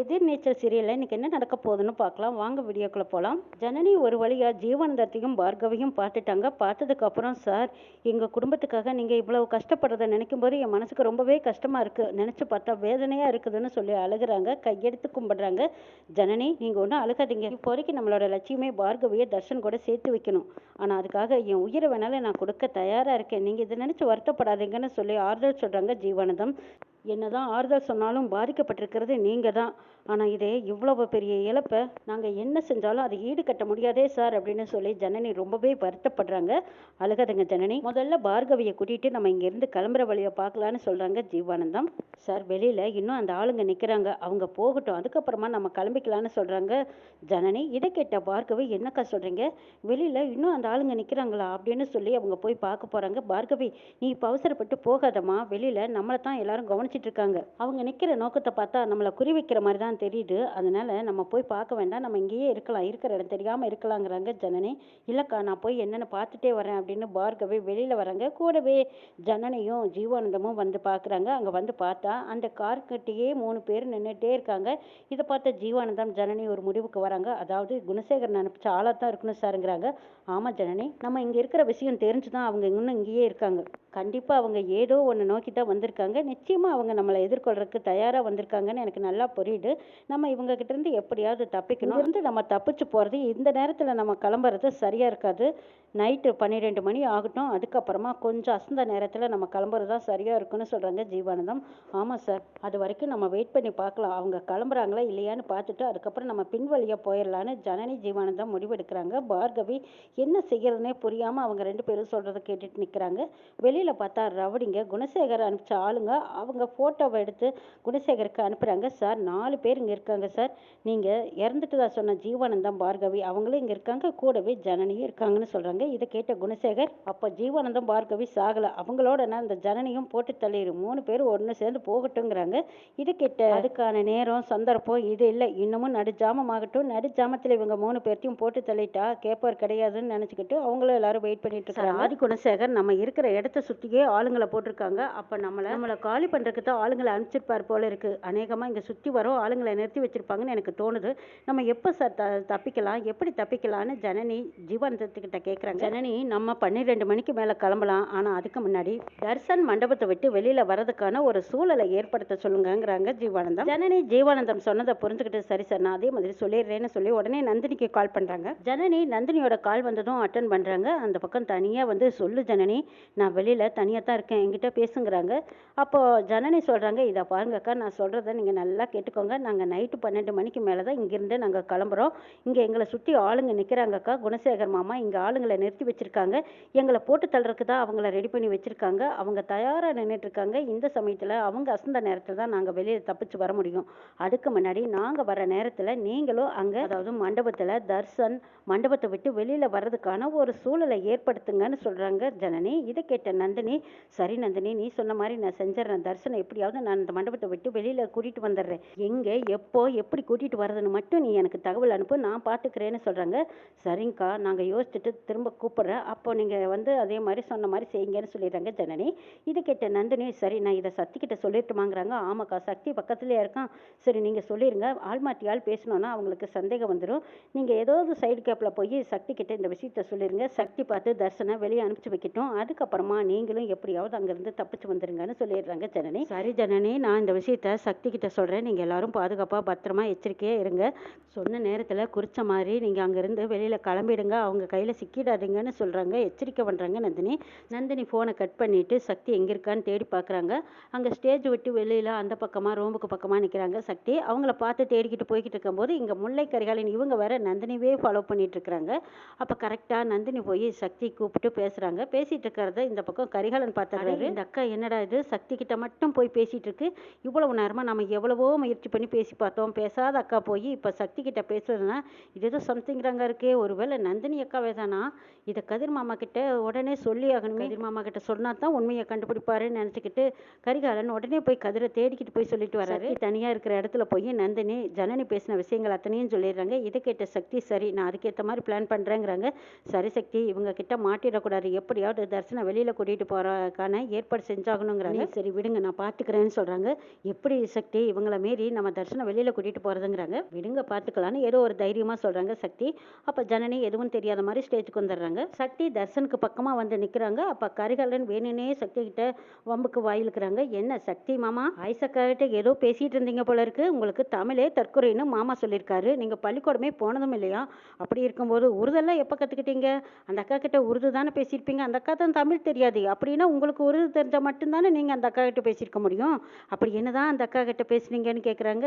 எதிர்நீச்சல் சீரியல்ல இன்னைக்கு என்ன நடக்க போகுதுன்னு பார்க்கலாம் வாங்க வீடியோக்குள்ள போகலாம். ஜனனி ஒரு வழியா ஜீவானந்தத்தையும் பார்கவியும் பார்த்துட்டாங்க. பார்த்ததுக்கு அப்புறம் சார் எங்கள் குடும்பத்துக்காக நீங்கள் இவ்வளவு கஷ்டப்படுறத நினைக்கும் போது என் மனசுக்கு ரொம்பவே கஷ்டமாக இருக்குது, நினச்சி பார்த்தா வேதனையாக இருக்குதுன்னு சொல்லி அழுகுறாங்க, கையெடுத்து கும்பிடுறாங்க. ஜனனி நீங்கள் ஒன்றும் அழுகாதீங்க, இப்போ வரைக்கும் நம்மளோட லட்சியமே பார்கவியை தர்ஷன் கூட சேர்த்து வைக்கணும். ஆனால் அதுக்காக என் உயிரை வேணாலும் நான் கொடுக்க தயாராக இருக்கேன், நீங்கள் இதை நினச்சி வருத்தப்படாதீங்கன்னு சொல்லி ஆறுதல் சொல்கிறாங்க ஜீவானந்தம். என்னதான் ஆறுதல் சொன்னாலும் பாதிக்கப்பட்டிருக்கிறது நீங்கள் தான். ஆனால் இதே இவ்வளவு பெரிய இழப்பை நாங்கள் என்ன செஞ்சாலும் அதை ஈடுகட்ட முடியாதே சார் அப்படின்னு சொல்லி ஜனனி ரொம்பவே வருத்தப்படுறாங்க. அழுகாதுங்க ஜனனி, முதல்ல பார்கவியை கூட்டிகிட்டு நம்ம இங்கேருந்து கிளம்புற வழியை பார்க்கலான்னு சொல்கிறாங்க ஜீவானந்தம். சார் வெளியில் இன்னும் அந்த ஆளுங்க நிற்கிறாங்க, அவங்க போகட்டும், அதுக்கப்புறமா நம்ம கிளம்பிக்கலான்னு சொல்கிறாங்க ஜனனி. இதை கேட்ட பார்கவி, என்னக்கா சொல்கிறீங்க, வெளியில் இன்னும் அந்த ஆளுங்க நிற்கிறாங்களா அப்படின்னு சொல்லி அவங்க போய் பார்க்க போகிறாங்க. பார்கவி, நீ இப்போ அவசரப்பட்டு போகாதம்மா, வெளியில் நம்மளை தான் எல்லாரும் கவனிச்சிட்டு இருக்காங்க, அவங்க நிற்கிற நோக்கத்தை பார்த்தா நம்மளை குறி வைக்கிற மாதிரி தான் தெரியுது, அதனால நம்ம போய் பார்க்க வேண்டாம், நம்ம இங்கேயே இருக்கலாம், இருக்கிற இடம் தெரியாமல் இருக்கலாங்கிறாங்க ஜனனி. இல்லைக்கா நான் போய் என்னென்னு பார்த்துட்டே வரேன் அப்படின்னு பார்கவி வெளியில் வராங்க. கூடவே ஜனனியும் ஜீவானந்தமும் வந்து பார்க்குறாங்க. அங்கே வந்து பார்த்தா அந்த கார்கிட்டேயே 3 பேர் நின்றுட்டே இருக்காங்க. இதை பார்த்த ஜீவானந்தம் ஜனனி ஒரு முடிவுக்கு வராங்க. அதாவது குணசேகரன் அனுப்பிச்ச ஆளாக தான் இருக்கணும் சாருங்கிறாங்க. ஆமாம் ஜனனி, நம்ம இங்கே இருக்கிற விஷயம் தெரிஞ்சு தான் அவங்க இன்னும் இங்கேயே இருக்காங்க, கண்டிப்பாக அவங்க ஏதோ ஒன்று நோக்கி தான் வந்திருக்காங்க, நிச்சயமாக அவங்க நம்மளை எதிர்கொள்றதுக்கு தயாராக வந்திருக்காங்கன்னு எனக்கு நல்லா புரியுது. நம்ம இவங்ககிட்டேருந்து எப்படியாவது தப்பிக்கணும், இருந்து நம்ம தப்பிச்சு போகிறது இந்த நேரத்தில் நம்ம கிளம்புறது சரியாக இருக்காது. நைட்டு 12 மணி ஆகட்டும், அதுக்கப்புறமா கொஞ்சம் அசந்த நேரத்தில் நம்ம கிளம்புறது தான் சரியாக இருக்குன்னு சொல்கிறாங்க ஜீவானந்தம். ஆமாம் சார், அது வரைக்கும் நம்ம வெயிட் பண்ணி பார்க்கலாம், அவங்க கிளம்புறாங்களா இல்லையான்னு பார்த்துட்டு அதுக்கப்புறம் நம்ம பின்வழியாக போயிடலான்னு ஜனனி ஜீவானந்தம் முடிவெடுக்கிறாங்க. பார்கவி என்ன செய்யறதுனே புரியாமல் அவங்க 2 பேரும் சொல்கிறத கேட்டுட்டு நிற்கிறாங்க. வெளியில் பார்த்தா ரவுடிங்க குணசேகர் அனுப்பிச்ச ஆளுங்க அவங்க ஃபோட்டோவை எடுத்து குணசேகருக்கு அனுப்புகிறாங்க. சார் 4 பேர் இங்கே இருக்காங்க சார், நீங்கள் இறந்துட்டு தான் சொன்ன ஜீவானந்தம் பார்கவி அவங்களும் இங்கே இருக்காங்க, கூடவே ஜனனியும் இருக்காங்கன்னு சொல்கிறாங்க. இதை கேட்ட குணசேகர், அப்போ ஜீவானந்தம் பார்கவி சாகலை, அவங்களோட நான் இந்த ஜனனியும் போட்டு தள்ளிடும், 3 பேரும் ஒன்று சேர்ந்து போகட்டுங்கிறாங்க. இதை கேட்ட அதுக்கான நேரம் சந்தர்ப்பம் இது இல்லை, இன்னமும் நடுஜாமமாகட்டும், நடுஜாமத்தில் இவங்க 3 பேர்த்தையும் போட்டு தள்ளிட்டா கேட்பார் கிடையாதுன்னு நினச்சிக்கிட்டு அவங்களும் எல்லாரும் வெயிட் பண்ணிட்டு இருக்காங்க. ஆதி குணசேகர் நம்ம இருக்கிற இடத்த சுற்றியே ஆளுங்களை போட்டிருக்காங்க, அப்போ நம்மளை காலி பண்ணுறதுக்கு தான் ஆளுங்களை அனுப்பிச்சிருப்பார் போல இருக்கு, அநேகமாக இங்கே சுற்றி வரும் ஆளுங்களை நிறுத்தி வச்சிருப்பாங்கன்னு எனக்கு தோணுது, நம்ம எப்போ சார் தப்பிக்கலாம், எப்படி தப்பிக்கலான்னு ஜனனி ஜீவானந்தத்துக்கிட்ட கேட்குறாங்க. ஜனனி, நம்ம 12 மணிக்கு மேலே கிளம்பலாம், ஆனால் அதுக்கு முன்னாடி தர்சன் மண்டபத்தை விட்டு வெளியில் வரதுக்கான ஒரு சூழலை ஏற்படுத்த சொல்லுங்கிறாங்க ஜீவானந்தம். ஜனனி ஜீவானந்தம் சொன்னதை புரிஞ்சுக்கிட்டு சரி சார் நான் அதே மாதிரி சொல்லிடுறேன்னு சொல்லி உடனே நந்தினிக்கு கால் பண்ணுறாங்க. ஜனனி நந்தினியோட கால் வந்ததும் அட்டன் பண்ணுறாங்க. அந்த பக்கம் தனியாக வந்து சொல்லு ஜனனி, நான் வெளியில் தனியாக தான் இருக்கேன், என்கிட்ட பேசுங்கிறாங்க. அப்போது ஜனனி சொல்கிறாங்க, இதை பாருங்கக்கா, நான் சொல்கிறத நீங்கள் நல்லா கேட்டுக்கோங்க, நாங்கள் நைட்டு 12 மணிக்கு மேலே தான் இங்கேருந்து நாங்கள் கிளம்புறோம், இங்கே எங்களை சுற்றி ஆளுங்க நிற்கிறாங்கக்கா, குணசேகர் மாமா இங்கே ஆளுங்களை நிறுத்தி வச்சுருக்காங்க, எங்களை போட்டு தள்ளுறதுக்கு தான் அவங்கள ரெடி பண்ணி வச்சுருக்காங்க, அவங்க தயாராக நின்றுட்டுருக்காங்க, இந்த சமயத்தில் அவங்க அசந்த நேரத்தில் தான் நாங்கள் வெளியில் தப்பிச்சு வர முடியும், அதுக்கு முன்னாடி நாங்கள் வர நேரத்தில் நீங்களும் அங்கே அதாவது மண்டபத்தில் தர்சன் மண்டபத்தை விட்டு வெளியில் வர்றதுக்கான ஒரு சூழலை ஏற்படுத்துங்கன்னு சொல்கிறாங்க ஜனனி. இதை கேட்ட நந்தினி, சரி நந்தினி நீ சொன்ன மாதிரி நான் செஞ்சிடறேன், தர்சனை எப்படியாவது நான் இந்த மண்டபத்தை விட்டு வெளியில் கூட்டிகிட்டு வந்துடுறேன், எங்கே எப்போ எப்படி கூட்டிகிட்டு வர்றதுன்னு மட்டும் நீ எனக்கு தகவல் அனுப்பு, நான் பார்த்துக்கிறேன்னு சொல்கிறாங்க. சரிங்கக்கா, நாங்கள் யோசிச்சுட்டு திரும்ப கூப்பிட்றேன், அப்போ நீங்கள் வந்து அதே மாதிரி சொன்ன மாதிரி செய்யுங்கன்னு சொல்லிடுறாங்க ஜனனி. இது கேட்ட நந்தினி, சரி நான் இதை சக்திக்கிட்ட சொல்லிட்டுமாங்கிறாங்க. ஆமாக்கா, சக்தி பக்கத்துலேயே இருக்கான், சரி நீங்கள் சொல்லிடுங்க, ஆள் மாற்றி ஆள் பேசணுன்னா அவங்களுக்கு சந்தேகம் வந்துடும், நீங்கள் ஏதாவது சைடு கேப்பில் போய் சக்தி கிட்ட இந்த விஷயத்த சொல்லிடுங்க, சக்தி பார்த்து தர்சனை வெளியே அனுப்பிச்சு வைக்கட்டும், அதுக்கப்புறமா நீங்களும் எப்படியாவது அங்கேருந்து தப்பிச்சு வந்துடுங்கன்னு சொல்லிடுறாங்க ஜனனி. சரி ஜனனி, நான் இந்த விஷயத்த சக்தி கிட்ட சொல்கிறேன், நீங்கள் எல்லாரும் பாதுகாப்பாக பத்திரமா எச்சரிக்கையாக இருங்க, சொன்ன நேரத்தில் குறித்த மாதிரி நீங்கள் அங்கேருந்து வெளியில் கிளம்பிடுங்க, அவங்க கையில் சிக்கிடாதீங்கன்னு சொல்கிறாங்க, எச்சரிக்கை பண்ணுறாங்க நந்தினி. நந்தினி ஃபோனை கட் பண்ணிவிட்டு சக்தி எங்கே இருக்கான்னு தேடி பார்க்குறாங்க. அங்கே ஸ்டேஜ் விட்டு வெளியில் அந்த பக்கமாக ரூமுக்கு பக்கமாக நிற்கிறாங்க சக்தி. அவங்கள பார்த்து தேடிக்கிட்டு போய்கிட்டு இருக்கும்போது இங்கே முல்லை கரிகாலன் இவங்க வேற நந்தினிவே ஃபாலோ பண்ணிட்டு இருக்கிறாங்க. அப்போ கரெக்டாக நந்தினி போய் சக்தி கூப்பிட்டு பேசுகிறாங்க. பேசிகிட்டு இருக்கிறத இந்த பக்கம் கரிகாலன் பார்த்துறாரு. இந்த அக்கா என்னடா இது சக்தி கிட்ட மட்டும் போய் பேசிகிட்டு இருக்கு, இவ்வளவு நேரமாக நம்ம எவ்வளவோ முயற்சி பண்ணி பேசி பார்த்தோம், பேசாத அக்கா போய் இப்போ சக்தி கிட்ட பேசுறதுன்னா இது ஏதோ சம்திங்கிறாங்க இருக்கே, ஒருவேளை நந்தினி அக்காவே தானா, இதை கதிர் மாமா கிட்ட உடனே சொல்லி ஆகணுமே, கதிர் மாமா கிட்ட சொன்னா தான் உண்மையை கண்டுபிடிப்பாருன்னு நினச்சிக்கிட்டு கரிகாலன் உடனே போய் கதிரை தேடிக்கிட்டு போய் சொல்லிட்டு வர்றாரு. தனியாக இருக்கிற இடத்துல போய் நந்தினி ஜனனி பேசின விஷயங்கள் அத்தனையும் சொல்லிடுறாங்க. இதை கேட்ட சக்தி, சரி நான் அதுக்கேற்ற மாதிரி பிளான் பண்ணுறேங்கிறாங்க. சரி சக்தி, இவங்க கிட்ட மாட்டிடக்கூடாது, எப்படியாவது தர்சனை வெளியில் கூட்டிகிட்டு போகிறக்கான ஏற்பாடு செஞ்சாகணுங்கிறாங்க. சரி விடுங்க, நான் பார்த்துக்கிறேன்னு சொல்கிறாங்க. எப்படி சக்தி இவங்கள மீறி நம்ம தர்ஷனை வெளியில் கூட்டிகிட்டு போகிறதுங்கிறாங்க. விடுங்க பார்த்துக்கலான்னு ஏதோ ஒரு தைரியமாக சொல்கிறாங்க சக்தி. அப்போ ஜனனி எதுவும் தெரியாத மாதிரி ஸ்டேஜுக்கு வந்துடுறாங்க. சக்தி தர்ஷனுக்கு பக்கமாக வந்து நிற்கிறாங்க. அப்போ கரிகாலன் வேணுனே சக்தி கிட்ட வம்புக்கு வாயிலுக்கிறாங்க. என்ன சக்தி மாமா, ஆயிஷக்கா கிட்ட ஏதோ பேசிகிட்டு இருந்தீங்க போல இருக்கு. உங்களுக்கு தமிழே தற்குறைன்னு மாமா சொல்லியிருக்காரு. நீங்கள் பள்ளிக்கூடமே போனதும் இல்லையா? அப்படி இருக்கும்போது உருதெல்லாம் எப்போ கற்றுக்கிட்டீங்க? அந்த அக்கா கிட்ட உருது தானே பேசியிருப்பீங்க. அந்த அக்கா தான் தமிழ் தெரியாது. அப்படின்னா உங்களுக்கு உருது தெரிஞ்சால் மட்டும்தானே நீங்கள் அந்த அக்கா கிட்ட பேசியிருக்க முடியும். அப்படி என்னதான் அந்த அக்கா கிட்ட பேசுனீங்கன்னு கேட்குறாங்க.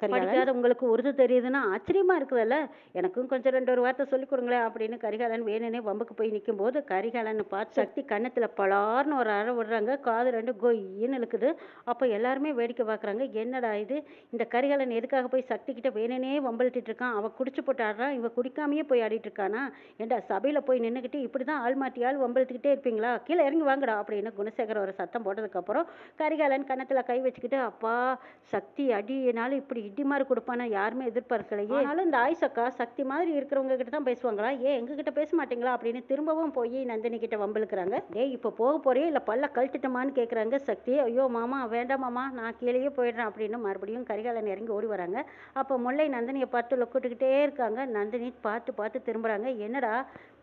கரிகாலன், உங்களுக்கு உருது தெரியுதுன்னா ஆச்சரியமா இருக்குதுல்ல, எனக்கும் கொஞ்சம் 2 வார்த்தை சொல்லிக் கொடுங்களேன் அப்படின்னு கரிகாலன் வேணுனே வம்புக்கு போய் நிற்கும் போது கரிகாலன் பார்த்து சக்தி கன்னத்தில் பலார்னு ஒரு அறை விடுறாங்க. காது 2 கொய்ன்னு இழுக்குது. அப்போ எல்லாருமே வேடிக்கை பார்க்குறாங்க. என்னடா இது, இந்த கரிகாலன் எதுக்காக போய் சக்தி கிட்ட வேணுனே வம்பிழுத்துட்டு இருக்கான்? அவள் குடிச்சு போட்டு ஆடுறான், இவன் குடிக்காமையே போய் ஆடிட்டு இருக்கானா? ஏண்டா சபையில் போய் நின்றுக்கிட்டு இப்படி தான் ஆள் மாற்றி ஆள் வம்பிழுத்துக்கிட்டே இருப்பீங்களா? கீழே இறங்கி வாங்கடா அப்படின்னு குணசேகர் ஒரு சத்தம் போட்டதுக்கப்புறம் கரிகாலன் கன்னத்தில் கை வச்சுக்கிட்டு, அப்பா சக்தி அடினாலும் இப்படி இடி மாதிரி கொடுப்பானா யாருமே எதிர்பார்க்கலையே. ஆனாலும் இந்த ஆயிஷக்கா சக்தி மாதிரி இருக்கிறவங்க கிட்ட தான் பேசுவாங்களா? ஏன் எங்ககிட்ட பேச மாட்டீங்களா அப்படின்னு திரும்பவும் போய் நந்தினி கிட்ட வம்பிழுக்கிறாங்க. டேய் இப்போ போக போறியே இல்லை பல்ல கழட்டுட்டமான்னு கேட்குறாங்க சக்தி. ஐயோ மாமா வேண்டாம் மாமா, நான் கீழேயே போயிடுறேன் அப்படின்னு மறுபடியும் கரிகாலன் இறங்கி ஓடி வராங்க. அப்போ முல்லை நந்தினியை பார்த்து லொக்கிட்டுக்கிட்டே இருக்காங்க. நந்தினி பார்த்து பார்த்து திரும்புகிறாங்க. என்னடா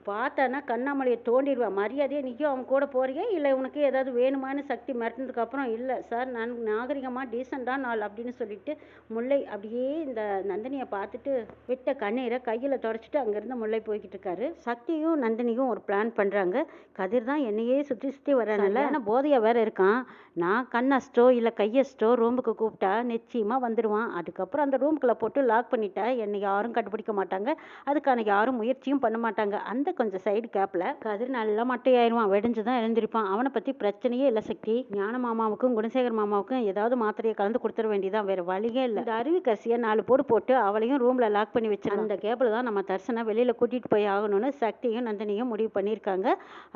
பார்த்தானா கண்ணாமலையை தோண்டிடுவேன், மரியாதையே நீயும் அவன் கூட போறியா இல்லை உனக்கு ஏதாவது வேணுமான்னு சக்தி மிரட்டினதுக்கு அப்புறம் இல்லை சார் நான் நாகரிகமாக டீசெண்டாக நாள் அப்படின்னு சொல்லிட்டு முல்லை அப்படியே இந்த நந்தினியை பார்த்துட்டு விட்ட கண்ணீரை கையில் தொடச்சிட்டு அங்கேருந்து முல்லை போய்கிட்டு இருக்காரு. சக்தியும் நந்தினியும் ஒரு பிளான் பண்ணுறாங்க. கதிர் தான் என்னையே சுற்றி சுற்றி வர்றதுனால ஆனால் போதையாக வேற இருக்கான். நான் கண்ணஸ்டோ இல்லை கையஸ்டோ ரூமுக்கு கூப்பிட்டா நிச்சயமாக வந்துடுவான். அதுக்கப்புறம் அந்த ரூமுக்குள்ளே போட்டு லாக் பண்ணிட்டா என்னை யாரும் கண்டுபிடிக்க மாட்டாங்க. அதுக்கான யாரும் முயற்சியும் பண்ண மாட்டாங்க. அந்த கொஞ்சம் சைடு கேப்பில் கதிர் நல்லா மட்டையாயிருவான், வெடிஞ்சு தான் எழுந்திருப்பான். அவனை பற்றி பிரச்சனையே இல்லை சக்தி. ஞான மாமாவுக்கும் குணசேகர் மாமாவுக்கும் ஏதாவது மாத்திரையை கலந்து கொடுத்துட வேண்டியதான், வேற வழியே இல்லை. இந்த அருவிக்கரசியை 4 போடு போட்டு அவளையும் ரூமில் லாக் பண்ணி வச்சிருக்காங்க. அந்த கேப்பில் தான் நம்ம தர்ஷனை வெளியில் கூட்டிகிட்டு போய் ஆகணும்னு சக்தியும் நந்தினியும் முடிவு பண்ணியிருக்காங்க.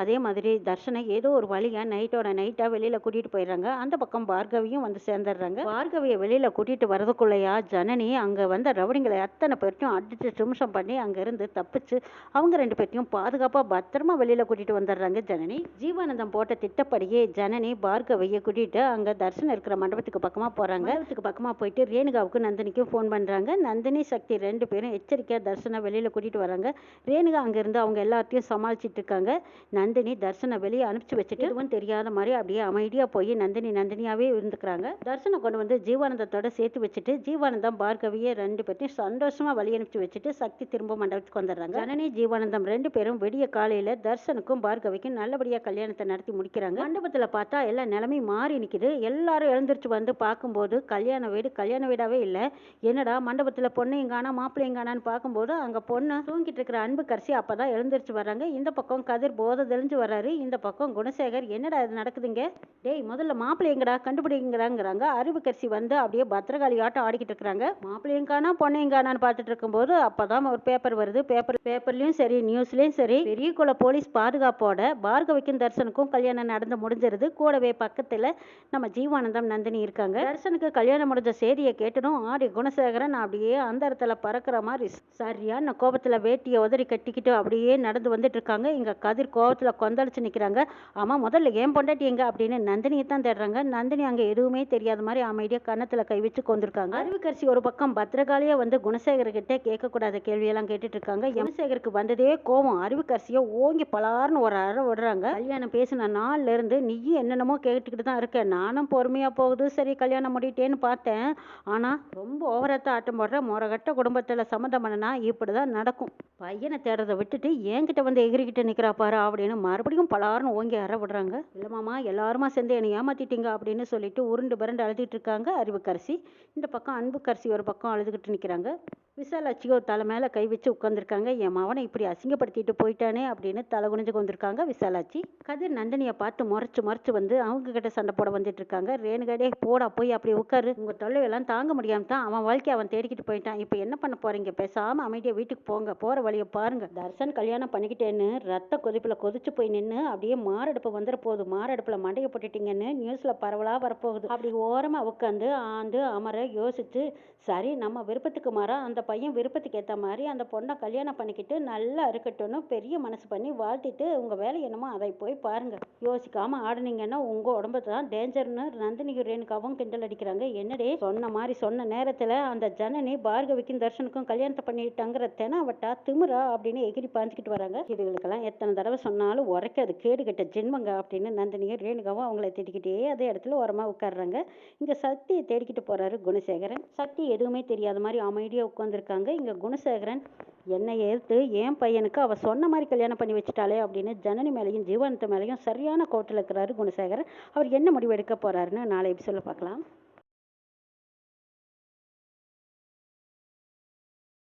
அதே மாதிரி தர்ஷனை ஏதோ ஒரு வழியாக நைட்டோட நைட்டாக வெளியில் கூட்டிகிட்டு போயிடுறாங்க. அந்த பக்கம் பார்கவியும் வந்து சேர்ந்துடுறாங்க. பார்கவியை வெளியில் கூட்டிகிட்டு வரதுக்குள்ளையா ஜனனி அங்கே வந்த ரவுடிங்களை அத்தனை பேர்ட்டையும் அடிச்சு நிமிஷம் பண்ணி அங்கேருந்து தப்பிச்சு அவங்க 2 பேர்த்தையும் பாதுகாப்பாக பத்திரமா வெளியில் கூட்டிகிட்டு வந்துடுறாங்க ஜனனி. ஜீவானந்தம் போட்ட திட்டப்படியே ஜனனி பார்கவியை கூட்டிகிட்டு அங்கே தர்ஷன் இருக்கிற மண்டபத்துக்கு பக்கமாக போகிறாங்க. மண்டபத்துக்கு பக்கமாக போயிட்டு ரேணுகாவுக்கு நந்தினிக்கும் ஃபோன் பண்ணுறாங்க. நந்தினி சக்தி 2 பேரும் எச்சரிக்கையாக தர்ஷனை வெளியில் கூட்டிகிட்டு வராங்க. ரேணுகா அங்கேருந்து அவங்க எல்லாத்தையும் சமாளிச்சிட்டு இருக்காங்க. நந்தினி தர்ஷனை வெளியே அனுப்பிச்சு வச்சுட்டு எதுவும் தெரியாத மாதிரி அப்படியே அமைதியாக போய் நந்தினியாகவே இருந்துக்கிறாங்க. தர்ஷனை கொண்டு வந்து ஜீவானந்தத்தோட சேர்த்து வச்சுட்டு ஜீவானந்தம் பார்கவியை 2 பேர்த்தையும் சந்தோஷமாக வழி அனுப்பிச்சு வச்சுட்டு சக்தி திரும்ப மண்டபத்துக்கு வந்துடுறாங்க. ஜனனி ஜீவானந்தம் 2 பேரும் விடிய காலையில் தர்ஷனுக்கும் பார்கவிக்கும் நல்லபடியாக கல்யாணத்தை நடத்தி முடிக்கிறாங்க. மண்டபத்தில் பார்த்தா எல்லா நிலைமை மாறி நிற்கிது. எல்லாரும் எழுந்திரிச்சு வந்து பார்க்கும்போது கல்யாண வீடாகவே இல்லை. என்னடா மண்டபத்தில் பொண்ணையும் காணா மாப்பிள்ளையும் காணான்னு பார்க்கும்போது அங்கே பொண்ணு தூங்கிட்டு இருக்கிற அன்புக்கரசி அப்போ தான் எழுந்திரிச்சு வர்றாங்க. இந்த பக்கம் கதிர் போதை தெளிஞ்சு வர்றாரு. இந்த பக்கம் குணசேகர் என்னடா இது நடக்குதுங்க, டேய் முதல்ல மாப்பிள்ளை எங்கடா கண்டுபிடிங்கிறாங்கிறாங்க. அருவிக்கரசி வந்து அப்படியே பத்திரகாளி ஆட்டம் ஆடிக்கிட்டு இருக்கிறாங்க. மாப்பிள்ளையும் காணா பொண்ணையும் காணான்னு பார்த்துட்டு இருக்கும்போது அப்போ தான் ஒரு பேப்பர் வருது. பேப்பர்லையும் சரி நியூஸ்லேயும் சரி பெரிய குல போலீஸ் பாதுகாப்போட பார்கவிக்கும் தர்ஷனுக்கும் கல்யாணம் நடந்து முடிஞ்சிருது. கூடவே பக்கத்தில் நம்ம ஜீவானந்தம் நந்தினி இருக்காங்க. தர்ஷனுக்கு கல்யாணம் முடிஞ்ச செய்தியை கேட்டதும் ஆடி குணசேகரன் அப்படியே அந்த இடத்துல பறக்கிற மாதிரி சரியான கோபத்தில் வேட்டியை உதறி கட்டிக்கிட்டு அப்படியே நடந்து வந்துட்டு இருக்காங்க. இங்கே கதிர் கோபத்தில் கொந்தளிச்சு நிற்கிறாங்க. ஆமாம் முதல்ல ஏன் பொண்டாட்டி எங்க அப்படின்னு நந்தினியை தான் தேடுறாங்க. நந்தினி அங்கே எதுவுமே தெரியாத மாதிரி அமைதியாக கன்னத்தில் கை வச்சு கொண்டிருக்காங்க. அருவிக்கரசி ஒரு பக்கம் பத்திரகாளியா வந்து குணசேகர்கிட்ட கேட்கக்கூடாத கேள்வியெல்லாம் கேட்டுட்டு இருக்காங்க. குணசேகருக்கு வந்ததே கோபம். அருவிக்கரசியை ஓங்கி பலார்னு ஒரு அறை விடுறாங்க. கல்யாணம் பேசின நாள்ல இருந்து நீயும் என்னென்னமோ கேட்டுக்கிட்டு தான் இருக்க, நானும் பொறுமையா போகுது சரி கல்யாணம் முடிட்டேன்னு பார்த்தேன். ஆனா ரொம்ப ஓவரத்தை ஆட்டம் போடுற முறகட்ட குடும்பத்துல சம்மந்தம் பண்ணனா இப்படிதான் நடக்கும். பையனை தேடுறதை விட்டுட்டு என்கிட்ட வந்து எகிரிக்கிட்டு நிக்கிறா பாரு அப்படின்னு மறுபடியும் பலார்னு ஓங்கி அறை விடுறாங்க. இல்ல மாமா எல்லாருமா சேர்ந்து என்னை ஏமாத்திட்டீங்க அப்படின்னு சொல்லிட்டு உருண்டு பரண்டு அழுதுட்டு இருக்காங்க அருவிக்கரசி. இந்த பக்கம் அன்புக்கரசி ஒரு பக்கம் அழுதுகிட்டு நிக்கிறாங்க. விசாலாட்சியோ தலை மேலே கை வச்சு உட்காந்துருக்காங்க. என் மவனை இப்படி அசிங்கப்படுத்திட்டு போயிட்டானே அப்படின்னு தலை குனிஞ்சு கொண்டிருக்காங்க விசாலாட்சி. கதிர் நந்தினியை பார்த்து முறைச்சு வந்து அவங்க கிட்ட சண்டை போட வந்துட்டு இருக்காங்க. ரேணுகாடே போடா போய் அப்படி உட்காரு, உங்க தொல்லையெல்லாம் தாங்க முடியாம தான் அவன் வாழ்க்கை அவன் தேடிக்கிட்டு போயிட்டான். இப்போ என்ன பண்ண போறீங்க, பேசாம அமைதியாக வீட்டுக்கு போங்க, போற வழியை பாருங்க. தர்ஷன் கல்யாணம் பண்ணிக்கிட்டேன்னு ரத்த கொதிப்புல கொதிச்சு போய் நின்று அப்படியே மாரடுப்பு வந்துட போகுது, மாரடுப்புல மண்டைய போட்டுட்டீங்கன்னு நியூஸ்ல பரவலா வரப்போகுது. அப்படி ஓரமா உட்காந்து ஆண்டு அமர யோசிச்சு சரி நம்ம விருப்பத்துக்கு மாறா அந்த பையன் விருப்பத்துக்கு ஏற்ற மாதிரி அந்த பொண்ணை கல்யாணம் பண்ணிக்கிட்டு நல்லா இருக்கட்டும்னு பெரிய மனசு பண்ணி வாழ்த்திட்டு உங்கள் வேலை என்னமோ அதை போய் பாருங்க, யோசிக்காமல் ஆடுனீங்கன்னா உங்கள் உடம்பு தான் டேஞ்சர்னு நந்தினியும் ரேணுகாவும் கிண்டல் அடிக்கிறாங்க. என்னடே சொன்ன மாதிரி சொன்ன நேரத்தில் அந்த ஜனனி பார்கவிக்கும் தர்ஷனுக்கும் கல்யாணத்தை பண்ணிட்டாங்கிற தெனாவட்டா திமிரா அப்படின்னு எகிரி பாஞ்சிக்கிட்டு வராங்க. இதுகளுக்கெல்லாம் எத்தனை தடவை சொன்னாலும் உரைக்காது கேடு கட்ட ஜென்மங்க அப்படின்னு நந்தினியும் ரேணுகாவும் அவங்கள திட்டிக்கிட்டே அதே இடத்துல ஓரமாக உட்காடுறாங்க. இங்கே சக்தியை தேடிக்கிட்டு போகிறாரு குணசேகரன். சக்தி எதுவுமே தெரியாத மாதிரி அமைதியாக உட்காந்துருக்காங்க. இங்கே குணசேகரன் என்னை எதிர்த்து என் பையனுக்கு அவள் சொன்ன மாதிரி கல்யாணம் பண்ணி வச்சுட்டாளே அப்படின்னு ஜனனி மேலேயும் ஜீவனத்து மேலேயும் சரியான கோட்டில் இருக்கிறாரு குணசேகரன். அவர் என்ன முடிவு எடுக்க போகிறாருன்னு நாளை எபிசோடில் பார்க்கலாம்.